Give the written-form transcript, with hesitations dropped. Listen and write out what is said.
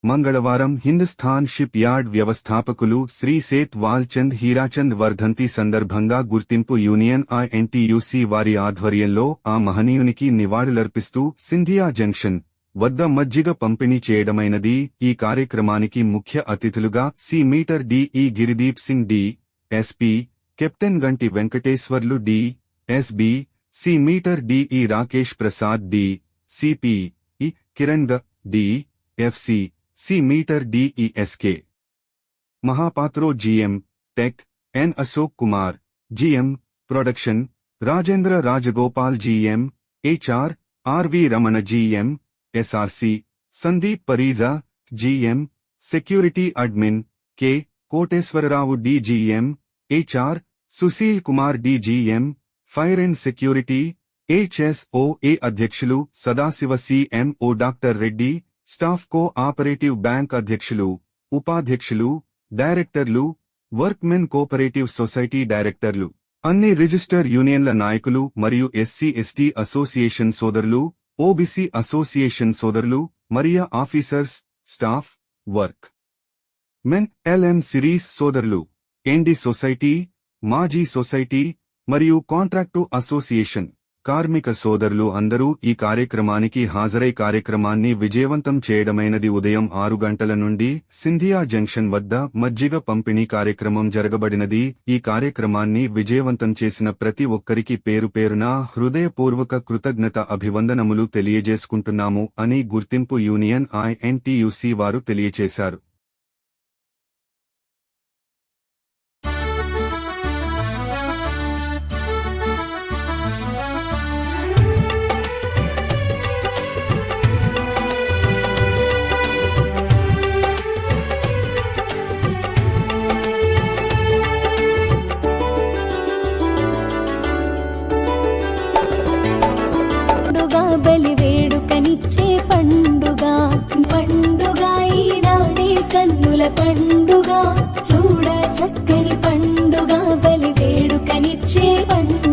మంగళవారం Hindustan ship yard వ్యవస్థాపకులు Shri Seth Walchand Hirachand వర్ధంతి సందర్భంగా గుర్తింపు యూనియన్ INTUC వారి ఆధ్వర్యంలో ఆ మహనీయునికి నివాళులర్పిస్తూ సింధియా జంక్షన్ వద్ద మజ్జిగ పంపిణీ చేయడమైనది. ఈ కార్యక్రమానికి ముఖ్య అతిథులుగా మీటర్ DE Giridip Singh SP, captain Ganti Venkateswarlu SB, మీటర్ DE Rakesh Prasad CP, Kiran FC, మీటర్ DE SK Mahapatro GM tech, N Ashok Kumar GM production, Rajendra Rajagopal GM HR, RV Ramana GM SRC, Sandeep Parija GM security admin K Koteswararao GM HR, Sushil Kumar GM fire and security HSOA అధ్యక్షులు Sadasiva CMO doctor Reddy, staff cooperative bank అధ్యక్షులు, ఉపాధ్యక్షులు, డైరెక్టర్లు, workmen cooperative society డైరెక్టర్లు, అన్ని register యూనియన్ల నాయకులు మరియు SC/ST association సోదరులు, OBC అసోసియేషన్ సోదరులు, Mariya officers, staff, work men LM series సోదరులు, ND సొసైటీ, మాజీ సొసైటీ మరియు కాంట్రాక్టు అసోసియేషన్ కార్మిక సోదరులు అందరూ ఈ కార్యక్రమానికి హాజరై కార్యక్రమాన్ని విజయవంతం చేయడమైనది. ఉదయం 6 గంటల నుండి సింధియా జంక్షన్ వద్ద మజ్జిగ పంపిణీ కార్యక్రమం జరగబడినది. ఈ కార్యక్రమాన్ని విజయవంతం చేసిన ప్రతి ఒక్కరికి పేరు పేరున హృదయపూర్వక కృతజ్ఞత అభివందనములు తెలియజేసుకుంటున్నాము అని గుర్తింపు యూనియన్ INTUC వారు తెలియచేశారు. బలి వేడుకనిచ్చే పండుగ పండుగ ఈనాడే కన్నుల పండుగ చూడ చక్కని పండుగ బలి వేడుకనిచ్చే పండుగ.